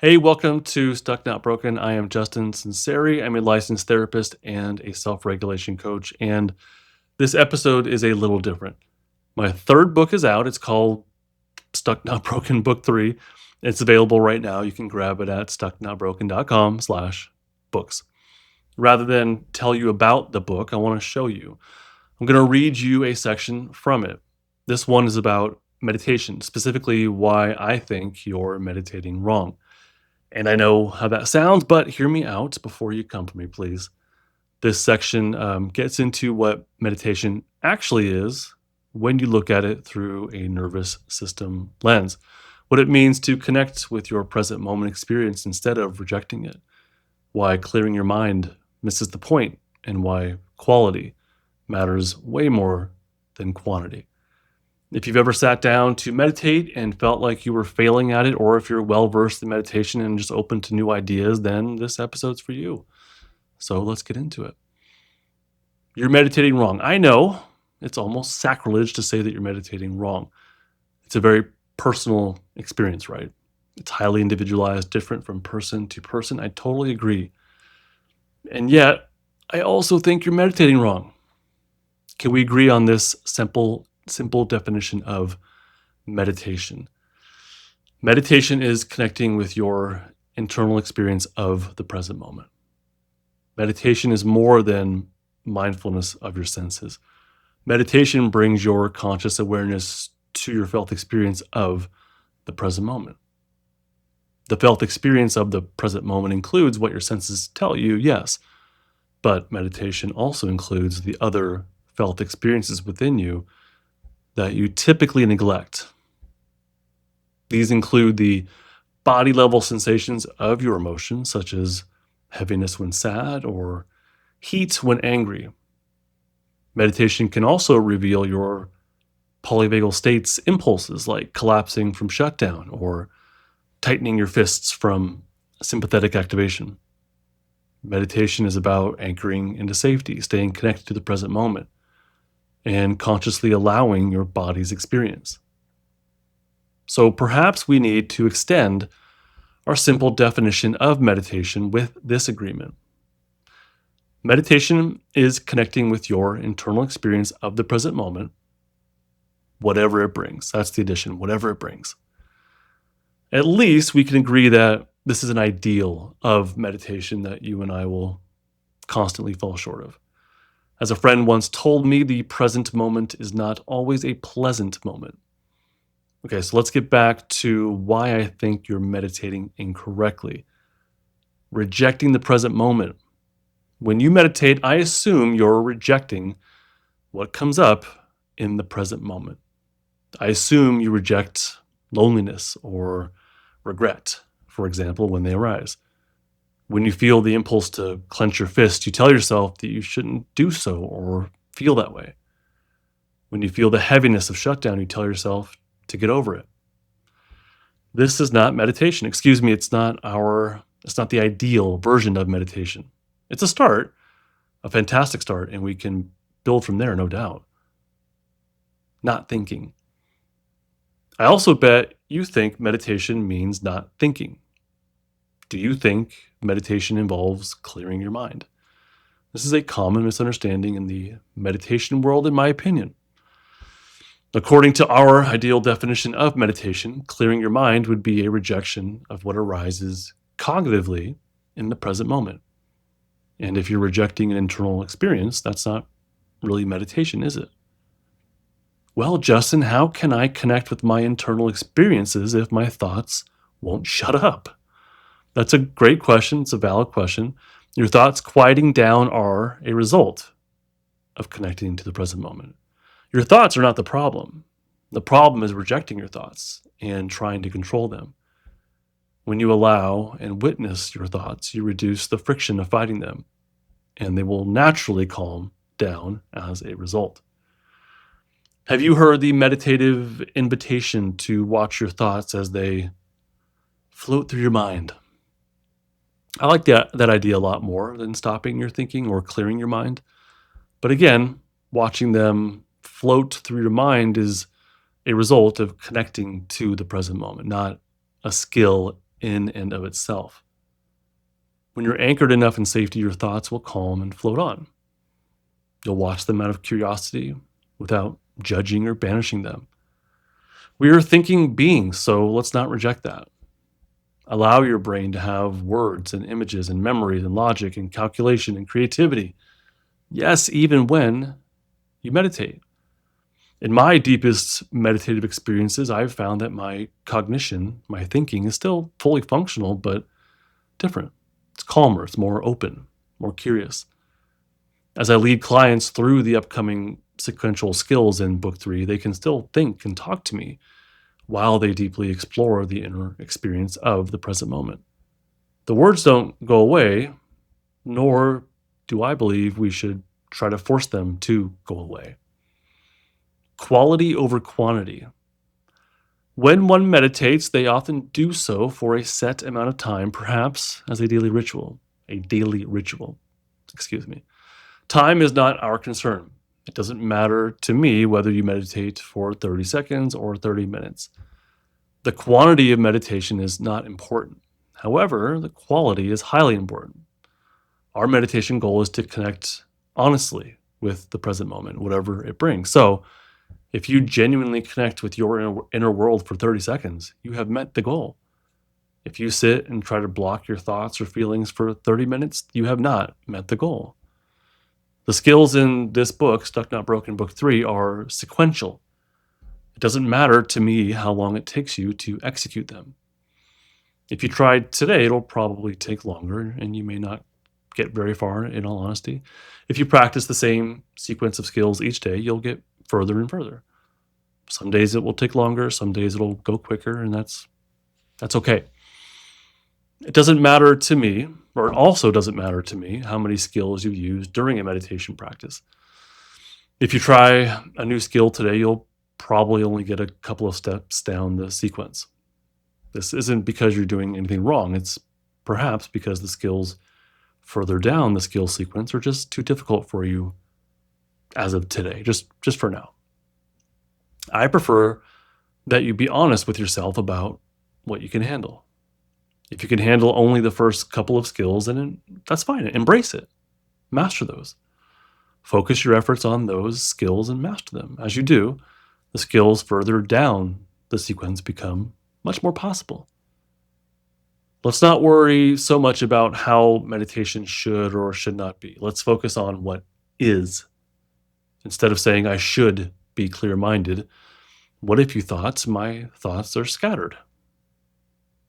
Hey, welcome to Stuck Not Broken. I am Justin Sunseri. I'm a licensed therapist and a self regulation coach. And this episode is a little different. My third book is out. It's called Stuck Not Broken Book 3. It's available right now. You can grab it at stucknotbroken.com/books. Rather than tell you about the book, I want to show you. I'm going to read you a section from it. This one is about meditation, specifically why I think you're meditating wrong. And I know how that sounds, but hear me out before you come for me, please. This section gets into what meditation actually is when you look at it through a nervous system lens, what it means to connect with your present moment experience instead of rejecting it, why clearing your mind misses the point, and why quality matters way more than quantity. If you've ever sat down to meditate and felt like you were failing at it, or if you're well versed in meditation and just open to new ideas, then this episode's for you. So let's get into it. You're meditating wrong. I know it's almost sacrilege to say that you're meditating wrong. It's a very personal experience, right? It's highly individualized, different from person to person. I totally agree. And yet, I also think you're meditating wrong. Can we agree on this simple definition of meditation? Meditation is connecting with your internal experience of the present moment. Meditation is more than mindfulness of your senses. Meditation brings your conscious awareness to your felt experience of the present moment. The felt experience of the present moment includes what your senses tell you, yes, but meditation also includes the other felt experiences within you that you typically neglect. These include the body level sensations of your emotions, such as heaviness when sad or heat when angry. Meditation can also reveal your polyvagal states impulses like collapsing from shutdown or tightening your fists from sympathetic activation. Meditation is about anchoring into safety, staying connected to the present moment, and consciously allowing your body's experience. So perhaps we need to extend our simple definition of meditation with this agreement. Meditation is connecting with your internal experience of the present moment, whatever it brings. That's the addition, whatever it brings. At least we can agree that this is an ideal of meditation that you and I will constantly fall short of. As a friend once told me, the present moment is not always a pleasant moment. Okay, so let's get back to why I think you're meditating incorrectly. Rejecting the present moment. When you meditate, I assume you're rejecting what comes up in the present moment. I assume you reject loneliness or regret, for example, when they arise. When you feel the impulse to clench your fist, you tell yourself that you shouldn't do so or feel that way. When you feel the heaviness of shutdown, you tell yourself to get over it. This is not meditation. Excuse me, it's not the ideal version of meditation. It's a start, a fantastic start, and we can build from there, no doubt. Not thinking. I also bet you think meditation means not thinking. Do you think meditation involves clearing your mind? This is a common misunderstanding in the meditation world, in my opinion. According to our ideal definition of meditation, clearing your mind would be a rejection of what arises cognitively in the present moment. And if you're rejecting an internal experience, that's not really meditation, is it? Well, Justin, how can I connect with my internal experiences if my thoughts won't shut up? That's a great question. It's a valid question. Your thoughts quieting down are a result of connecting to the present moment. Your thoughts are not the problem. The problem is rejecting your thoughts and trying to control them. When you allow and witness your thoughts, you reduce the friction of fighting them, and they will naturally calm down as a result. Have you heard the meditative invitation to watch your thoughts as they float through your mind? I like that idea a lot more than stopping your thinking or clearing your mind. But again, watching them float through your mind is a result of connecting to the present moment, not a skill in and of itself. When you're anchored enough in safety, your thoughts will calm and float on. You'll watch them out of curiosity without judging or banishing them. We are thinking beings, so let's not reject that. Allow your brain to have words and images and memories and logic and calculation and creativity. Yes, even when you meditate. In my deepest meditative experiences, I've found that my cognition, my thinking, is still fully functional, but different. It's calmer, it's more open, more curious. As I lead clients through the upcoming sequential skills in Book 3, they can still think and talk to me while they deeply explore the inner experience of the present moment. The words don't go away, nor do I believe we should try to force them to go away. Quality over quantity. When one meditates, they often do so for a set amount of time, perhaps as a daily ritual. Time is not our concern. It doesn't matter to me whether you meditate for 30 seconds or 30 minutes. The quantity of meditation is not important. However, the quality is highly important. Our meditation goal is to connect honestly with the present moment, whatever it brings. So, if you genuinely connect with your inner world for 30 seconds, you have met the goal. If you sit and try to block your thoughts or feelings for 30 minutes, you have not met the goal. The skills in this book, Stuck Not Broken, Book 3, are sequential. It doesn't matter to me how long it takes you to execute them. If you tried today, it'll probably take longer, and you may not get very far, in all honesty. If you practice the same sequence of skills each day, you'll get further and further. Some days it will take longer, some days it'll go quicker, and that's okay. It doesn't matter to me, or it also doesn't matter to me, how many skills you use during a meditation practice. If you try a new skill today, you'll probably only get a couple of steps down the sequence. This isn't because you're doing anything wrong. It's perhaps because the skills further down the skill sequence are just too difficult for you as of today, just for now. I prefer that you be honest with yourself about what you can handle. If you can handle only the first couple of skills, then that's fine. Embrace it. Master those. Focus your efforts on those skills and master them. As you do, the skills further down the sequence become much more possible. Let's not worry so much about how meditation should or should not be. Let's focus on what is. Instead of saying, I should be clear-minded, what if you thought, my thoughts are scattered?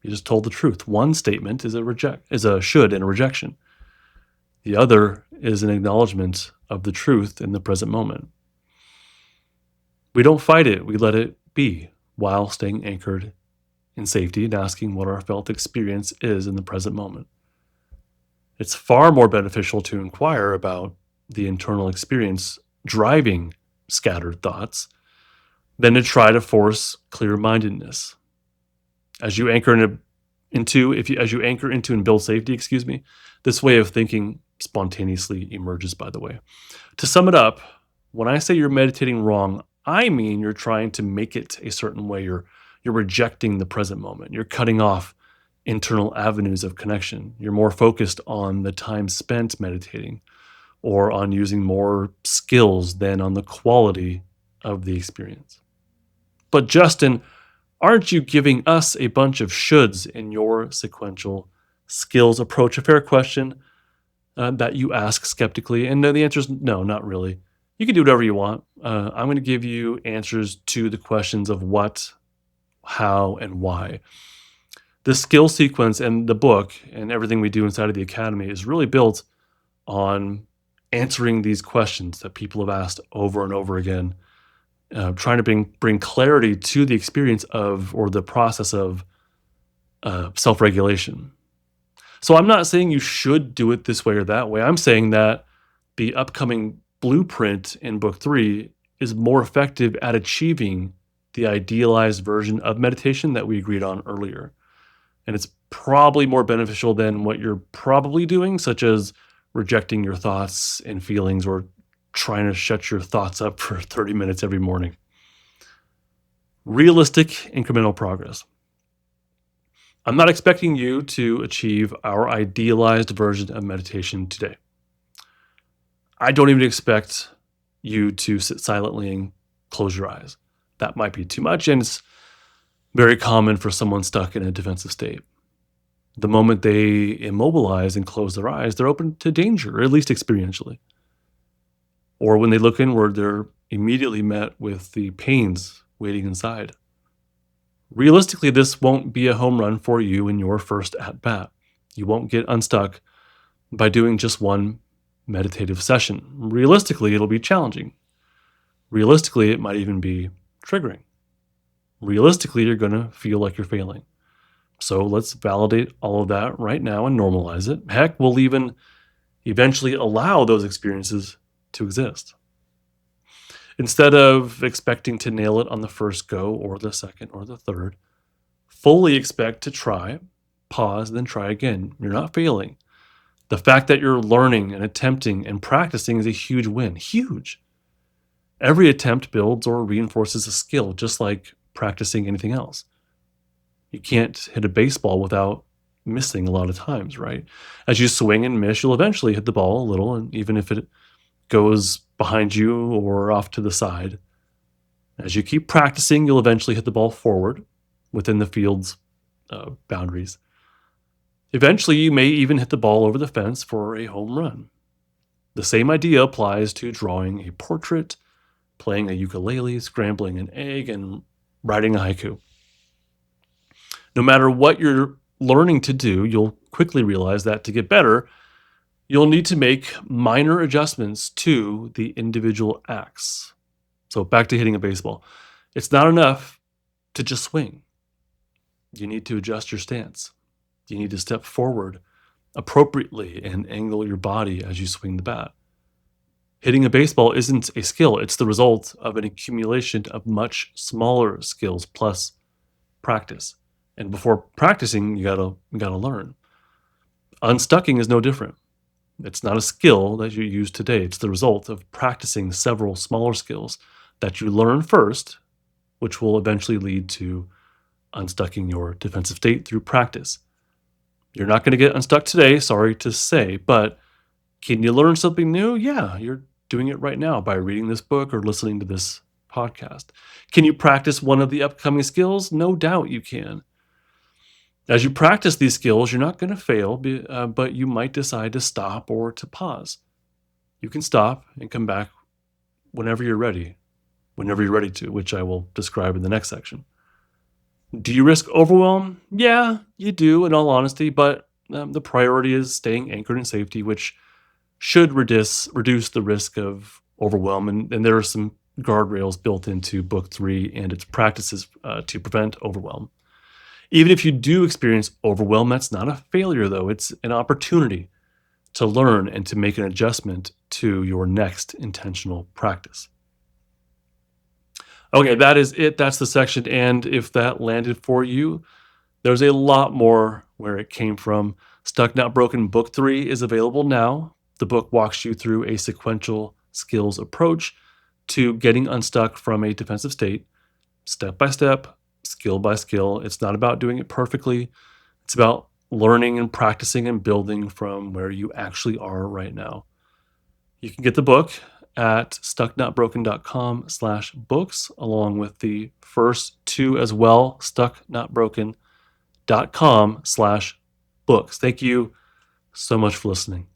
You just told the truth. One statement is a should and a rejection. The other is an acknowledgement of the truth in the present moment. We don't fight it, we let it be while staying anchored in safety and asking what our felt experience is in the present moment. It's far more beneficial to inquire about the internal experience driving scattered thoughts than to try to force clear-mindedness. As you anchor into and build safety, this way of thinking spontaneously emerges, by the way. To sum it up, when I say you're meditating wrong, I mean you're trying to make it a certain way. You're rejecting the present moment. You're cutting off internal avenues of connection. You're more focused on the time spent meditating or on using more skills than on the quality of the experience. But Justin, aren't you giving us a bunch of shoulds in your sequential skills approach? A fair question that you ask skeptically. And the answer is no, not really. You can do whatever you want. I'm going to give you answers to the questions of what, how, and why. The skill sequence and the book and everything we do inside of the Academy is really built on answering these questions that people have asked over and over again, trying to bring clarity to the experience of, or the process of self-regulation. So I'm not saying you should do it this way or that way. I'm saying that the upcoming blueprint in Book 3 is more effective at achieving the idealized version of meditation that we agreed on earlier. And it's probably more beneficial than what you're probably doing, such as rejecting your thoughts and feelings or trying to shut your thoughts up for 30 minutes every morning. Realistic incremental progress. I'm not expecting you to achieve our idealized version of meditation today. I don't even expect you to sit silently and close your eyes. That might be too much, and it's very common for someone stuck in a defensive state. The moment they immobilize and close their eyes, they're open to danger, or at least experientially. Or when they look inward, they're immediately met with the pains waiting inside. Realistically, this won't be a home run for you in your first at bat. You won't get unstuck by doing just one meditative session. Realistically, it'll be challenging. Realistically, it might even be triggering. Realistically, you're going to feel like you're failing. So let's validate all of that right now and normalize it. Heck, we'll even eventually allow those experiences to exist. Instead of expecting to nail it on the first go or the second or the third, fully expect to try, pause, then try again. You're not failing. The fact that you're learning and attempting and practicing is a huge win. Huge. Every attempt builds or reinforces a skill, just like practicing anything else. You can't hit a baseball without missing a lot of times, right? As you swing and miss, you'll eventually hit the ball a little, and even if it goes behind you or off to the side, as you keep practicing, you'll eventually hit the ball forward within the field's boundaries. Eventually, you may even hit the ball over the fence for a home run. The same idea applies to drawing a portrait, playing a ukulele, scrambling an egg, and writing a haiku. No matter what you're learning to do, you'll quickly realize that to get better, you'll need to make minor adjustments to the individual acts. So back to hitting a baseball. It's not enough to just swing. You need to adjust your stance. You need to step forward appropriately and angle your body as you swing the bat. Hitting a baseball isn't a skill. It's the result of an accumulation of much smaller skills plus practice. And before practicing, you gotta learn. Unstucking is no different. It's not a skill that you use today. It's the result of practicing several smaller skills that you learn first, which will eventually lead to unstucking your defensive state through practice. You're not going to get unstuck today, sorry to say, but can you learn something new? Yeah, you're doing it right now by reading this book or listening to this podcast. Can you practice one of the upcoming skills? No doubt you can. As you practice these skills, you're not going to fail, but you might decide to stop or to pause. You can stop and come back whenever you're ready to, which I will describe in the next section. Do you risk overwhelm? Yeah, you do, in all honesty, but the priority is staying anchored in safety, which should reduce the risk of overwhelm. And there are some guardrails built into Book 3 and its practices to prevent overwhelm. Even if you do experience overwhelm, that's not a failure, though. It's an opportunity to learn and to make an adjustment to your next intentional practice. Okay, that is it. That's the section. And if that landed for you, there's a lot more where it came from. Stuck Not Broken Book 3 is available now. The book walks you through a sequential skills approach to getting unstuck from a defensive state, step by step, skill by skill. It's not about doing it perfectly. It's about learning and practicing and building from where you actually are right now. You can get the book at stucknotbroken.com/books, along with the first two as well, stucknotbroken.com/books. Thank you so much for listening.